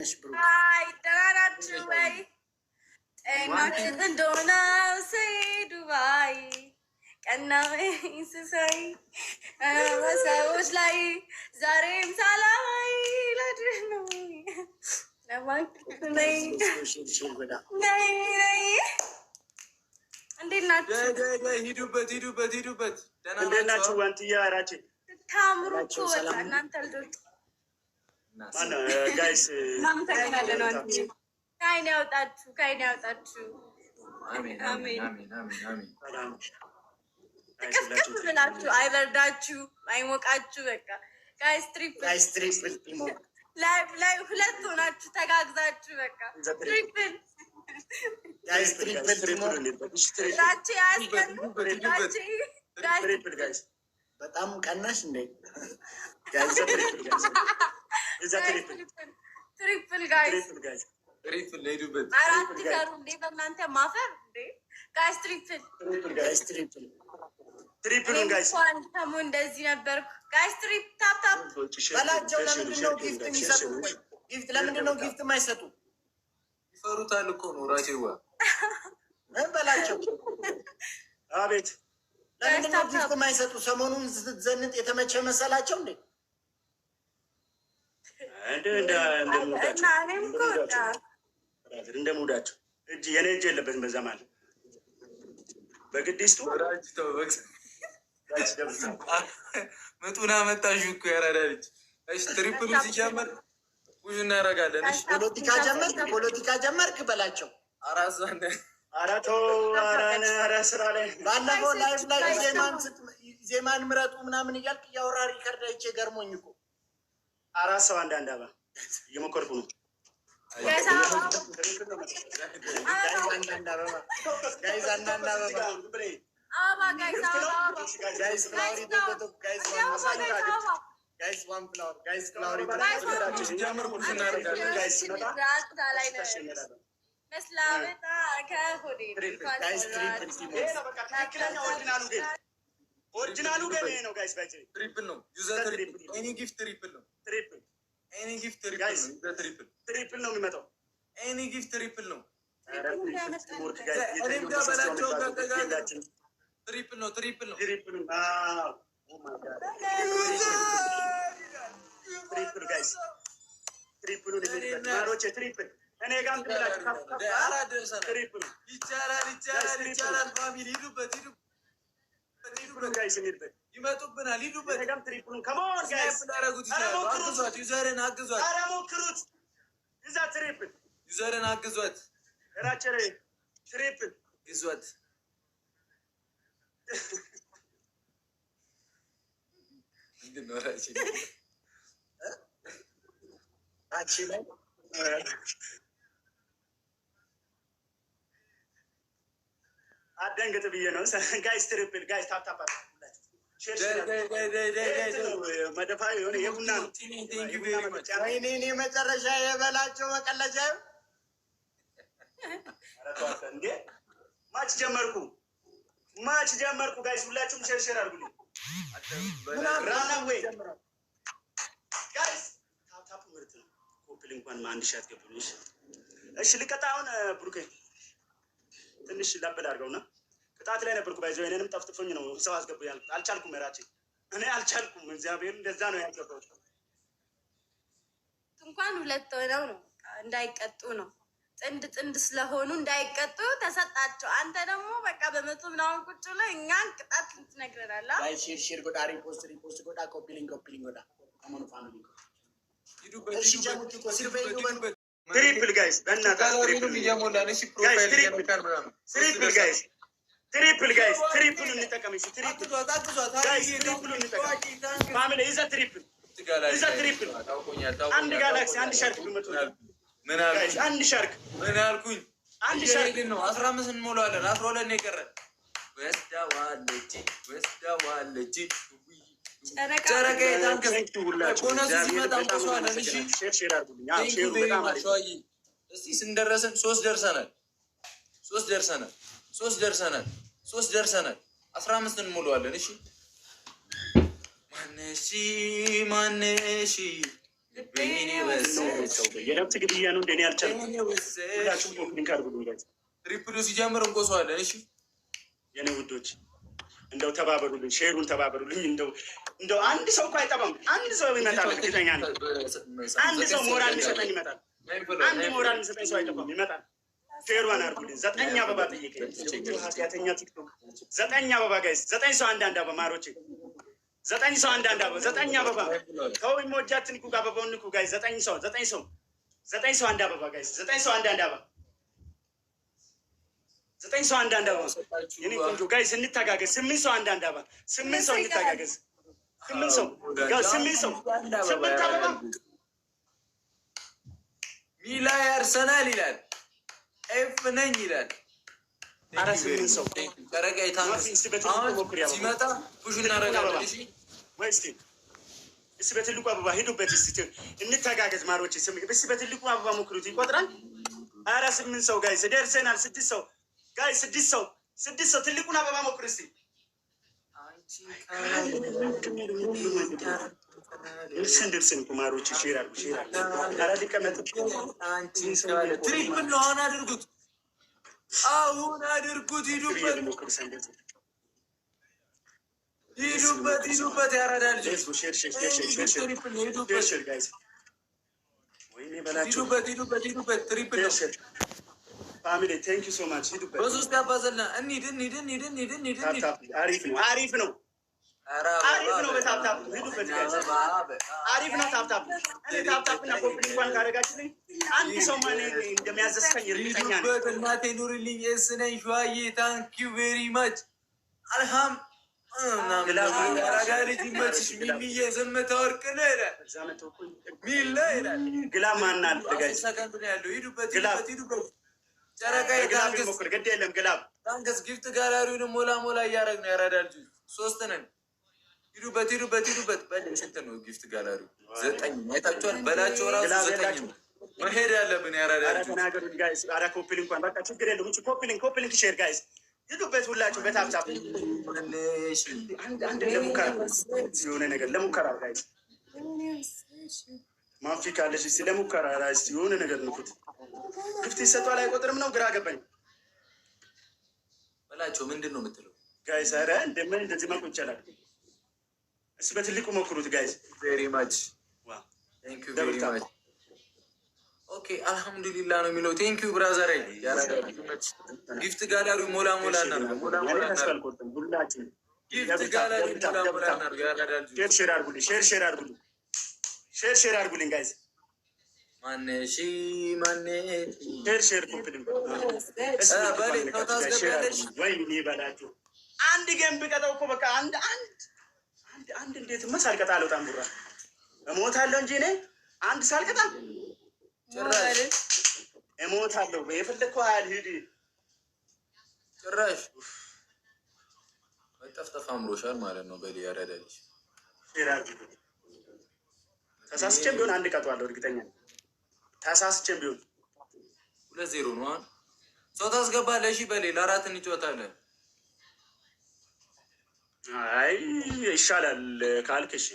Hi, Dara Dubai. And not in the donut, say Dubai. And now it's a say, I was like, Zarim Salai, let it know. I want to lay. And did not. He do but. Then not to want to hear it. Tamru, not tell you. Guys, kind out that too. አሜን ከፍ ብላችሁ አይበርዳችሁ አይሞቃችሁ በቃ ጋይስ ትሪፕል ላይ ሁለት ሆናችሁ ተጋግዛችሁ በቃ ትሪፕል ጋይስ በጣም ቀናሽ እንዴ ትሪፕል ጋይስ ትሪፕል ሄዱበት አራት ከሩ እንዴ በእናንተ ማፈር እንዴ ጋይስ ትሪፕል ጋይስ ተሙ እንደዚህ ነበርኩ ጋይስ ታፕ በላቸው ለምንድን ነው ጊፍት የሚሰጡ ለምንድን ነው ጊፍት የማይሰጡ ይፈሩታል እኮ ነው ራሴዋ በላቸው አቤት ለምንድን ነው ጊፍት የማይሰጡ ሰሞኑን ስትዘንጥ የተመቸ መሰላቸው እንዴ እንደሙዳቸው እጅ የኔ እጅ የለበትም በዛ ማለት በግዲስቱ ምጡን አመጣሽ እኮ ያራዳ ልጅ። እሺ ትሪፕሉ ሲጀመር ውሽ እናደርጋለን። እሺ ፖለቲካ ጀመርክ በላቸው። አራቶ አራ ስራ ላይ ባለፈው ላይፍ ላይ ዜማን ምረጡ ምናምን እያልክ እያወራ ሪከርድ አይቼ ገርሞኝ እኮ አራት ሰው አንዳንድ አባ እየሞከርኩ ነው። ኦሪጂናሉ ገኔ ነው ጋይስ ባይቼ ትሪፕል ነው ዩዘር ትሪፕል ኤኒ ጊፍት ትሪፕል ነው ኤኒ ጊፍት ትሪፕል ነው የሚመጣው ኤኒ ጊፍት ትሪፕል ነው ትሪፕል ጋይስ ትሪፕሉ ማሮቼ ትሪፕል እኔ ጋም ትሪፕል ይቻላል ፋሚሊ ሂዱበት ጋይስ እንሂድበት ይመጡብናል ሂዱበት ጋም ትሪፕሉን ከሞን ጋይስ አግዟት ዩዘርን አግዟት ኧረ ሞክሩት እዛ ትሪፕል ዩዘርን አግዟት ራቸሬ ትሪፕል ግዟት ምንድን ነው ራችን ላይ አደንግጥ ብዬ ነው ጋይስ ትሪፕል ጋይስ ታፕታፕ መደፋ የሆነ የቡና ነው እኔ መጨረሻ የበላቸው መቀለጃ እንዴ ማች ጀመርኩ ጋይስ ሁላችሁም ሸርሸር አድርጉልኝ ራና ወይ ጋይስ ታፕታፕ ምርጥ ነው ኮፕል እንኳን አንድ ሻት ገቡልኝ እሺ ልቀጣ አሁን ብሩኬ ትንሽ ላበል አድርገውና ቅጣት ላይ ነበርኩ ባይዘው እኔንም ጠፍጥፎኝ ነው ሰው አስገቡ ያልኩት አልቻልኩም ራቼ እኔ አልቻልኩም እግዚአብሔር እንደዛ ነው ያገባው እንኳን ሁለት ሆነው ነው እንዳይቀጡ ነው ጥንድ ስለሆኑ እንዳይቀጡ ተሰጣቸው አንተ ደግሞ በቃ በመቶ ምናምን ቁጭ ብሎ እኛን ቅጣት ልትነግረናል አይ ሼር ጎዳ ሪፖስት ጎዳ ኮፒ ሊንክ ጎዳ አማኑ ፋሚሊ እሺ ጀሙት እኮ ሲርበይ ትሪፕል ጋይስ በእናታችሁ ትሪፕል ጋይስ ትሪፕሉን እንጠቀም እሺ ትሪፕሉን እንጠቀም ፋሚሊ ይዛ ትሪፕል አንድ ጋላክሲ አንድ ሻርክ ብመጡ ምን አልኩኝ አንድ ሻርክ ምን አልኩኝ አንድ ሻርክ ነው 15 እንሞላለን 12 ነው የቀረን ወስዳዋለች ጨረቃ የታንከ ቦነሱ ሲመጣ እንቆሷለን እሺ እስቲ ስንደረሰን 3 ደርሰናል 15 እንሞላዋለን እሺ ማነሺ የረብት ግድያ ነው እንደኔ አልቻልኩም። ሁላችሁም ኮፕሊንግ አድርጉልኝ ጋይስ። ትሪፕሉ ሲጀምር እንቆሰዋለን። እሺ የኔ ውዶች እንደው ተባበሩልኝ፣ ሼሩን ተባበሩልኝ። እንደው አንድ ሰው እኮ አይጠፋም። አንድ ሰው ይመጣል፣ እርግጠኛ ነኝ። አንድ ሰው ሞራል የሚሰጠኝ ይመጣል። አንድ ሞራል የሚሰጠኝ ሰው አይጠፋም፣ ይመጣል። ሼሩን አድርጉልኝ። 9 አበባ ጠየቀኝ ኃጢአተኛ ቲክቶክ 9 አበባ ጋይስ፣ 9 ሰው አንድ አበባ ማሮቼ፣ 9 ሰው አንድ አበባ፣ 9 አበባ ተው ኢሞጃትን ኩ አበባውን ኩ ጋይስ፣ 9 ሰው አንድ አበባ ጋይስ፣ 9 ሰው አንድ አበባ 9 ሰው አንድ አበባ። የኔ ቆንጆ ጋይስ እንተጋገዝ። 8 ሰው አንድ አበባ፣ 8 ሰው እንተጋገዝ። 8 ሰው ጋይስ፣ 8 ሰው 8 አበባ። ሚላ አርሰናል ይላል፣ ኤፍ ነኝ ይላል። ኧረ 8 ሰው ቀረቀይ ታንክስ ሲመጣ ፑሽ እናደርጋለን። እሺ ወይ እስቲ በትልቁ አበባ ሂዱበት። እስቲ እንተጋገዝ ማሮቼ። እስቲ በትልቁ አበባ ሞክሩት፣ ይቆጥራል። ኧረ 8 ሰው ጋይስ ደርሰናል። 6 ሰው ጋይ 6 ሰው ትልቁን አበባ ሞክር እስቲ። ደርሰን ኩማሮች ሼር አድርጉ። ኧረ ሊቀመጥ ትሪፕል ነው። አሁን አድርጉት፣ አሁን አድርጉት። ሂዱበት ያረዳል። ሂዱበት ትሪፕል ነው። ፋሚሊ ቴንክ ዩ ሶ ማች። ሂዱበት በሶስት ያባዘልና እንሂድ። አሪፍ ነው። በታፕታፕ ሂዱበት ጋይስ፣ አሪፍ ነው። ታፕታፕ እኔ ታፕታፕና ኮፕሊንግ እንኳን ካደረጋችሁልኝ አንድ ሰው ማን እንደሚያዘዝከኝ እርግጠኛ ነኝ። እናቴ ኑርልኝ። እስነኝ ሸዋዬ ታንክ ዩ ቬሪ ማች። አልሃም ጋልጅ መችሽ ሚሚዬ ዘመተ ወርቅ ነው ይላል። ሚል ይላል ግላ ማና አለ ጋይስ፣ ሰከንድ ነው ያለው። ሂዱበት ጨረቃ ሞክር፣ ግድ የለም ግላብ ታንክስ። ጊፍት ጋላሪውን ሞላ እያደረግ ነው ያራዳል። 3 ነን። ሂዱበት። ስንት ነው ጊፍት ጋላሪው? 9 አይታችኋል። በላቸው ራሱ 9 ነው መሄድ ያለብን ያራዳል። ተናገሩ ጋይስ። ኧረ ኮፕሊንግ እንኳን በቃ ችግር የለም። እቺ ኮፕሊንግ ሼር ጋይስ፣ ሂዱበት ሁላችሁ በታፕታፕ አንድ ለሙከራ የሆነ ነገር ለሙከራ ጋይስ። ማፊ ካለሽ እስቲ ለሙከራ ራስ የሆነ ነገር ንኩት። ግፍት ይሰጧል አይቆጥርም ነው ግራ ገባኝ። በላቸው ምንድን ነው የምትለው ጋይስ? ኧረ እንደምን እንደዚህ መቆ ይቻላል። እስ በትልቁ ሞክሩት ጋይስ። ቬሪ ማች ቴንክ ዩ ቬሪ ማች። ኦኬ አልሐምዱሊላህ ነው የሚለው። ቴንክ ዩ ብራዘር። ጊፍት ጋላሪ ሞላ እናድርገው። ሁላችን ጊፍት ጋላሪ ሞላ እናድርገው። ያራዳል። ሼር አድርጉልኝ ጋይስ። ማነ ሼር ኮምፕሊት ወይኔ በላችሁ። አንድ ገም ብቀጠው እኮ በቃ አንድ እንዴት ሳልቀጣ አልወጣም። ቡራ እሞታለሁ እንጂ እኔ አንድ ሳልቀጣ ጭራሽ እሞታለሁ። የፈለግከው ያህል ሂድ። ጭራሽ መጠፍጠፍ አምሮሻል ማለት ነው። በል ያረዳልሽ። ተሳስቼም ቢሆን አንድ ቀጠዋለሁ፣ እርግጠኛ ነኝ። ተሳስቼም ቢሆን 2-0 ነው። አሁን ሰው ታስገባለህ። እሺ በሌላ 4 እንጫወታለን። አይ ይሻላል ካልክ እሺ።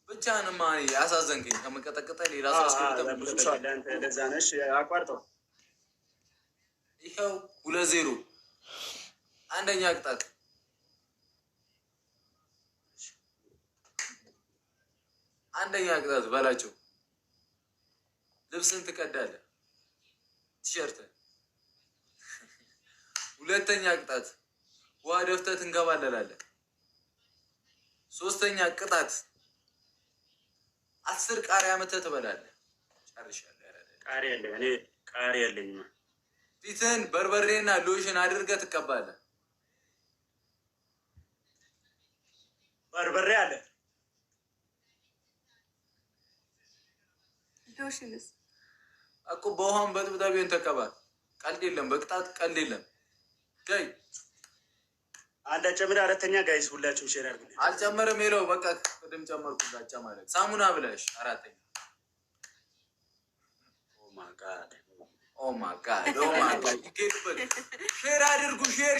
ብቻህንማ አሳዘንከኝ። ከመቀጠቀጠ ሌላ ሰው አስገብተህ ለዛ ነሽ አቋርጠው። ይኸው 2-0 አንደኛ ቅጣት። በላቸው። ልብስን ትቀዳለህ፣ ቲሸርት። ሁለተኛ ቅጣት ውሃ ደፍተህ ትንከባለላለህ። 3ኛ ቅጣት 10 ቃሪያ መተህ ትበላለህ። ጨርሻለሁ። ቃሪያ አለ። እኔ ቃሪያ አለኝ። ፊትህን በርበሬና ሎሽን አድርገህ ትቀባለህ። በርበሬ አለ። ሎሽንስ እኮ በውሃም በጥብጣ ቢሆን ተቀባ። ቀልድ የለም፣ በቅጣት ቀልድ የለም። ጋይ አንድ ጨምር። 4ኛ ጋይስ ሁላችሁም ሼር አድርጉልኝ። አልጨመረም ይለው በቃ ቅድም ጨመርኩላቻ ማለት ሳሙና ብለሽ 4ኛ። ኦ ማይ ጋድ ይገድበል። ሼር አድርጉ። ሼር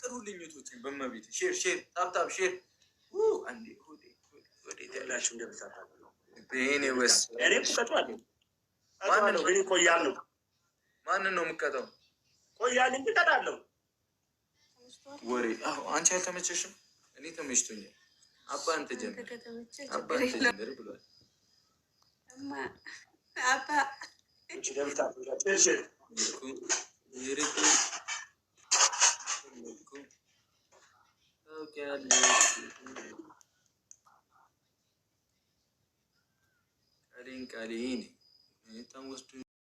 ጥሩልኝ እህቶቼ፣ በመቤት ሼር ታፕታፕ ሼር አንዴ ሆዴ ሁላችሁም እንደምታውቁ ይሄኔ ወስ እኔ እቀጣለሁ። ግን ቆያለሁ። ማንን ነው የምቀጣው? ቆያለሁ እንጂ እቀጣለሁ። ወሬ አንቺ አልተመቸሽም? እኔ ተመችቶኛል። አባ አንተ ጀምር፣ አባ አንተ ጀምር ብሏል። አባ ቃሌን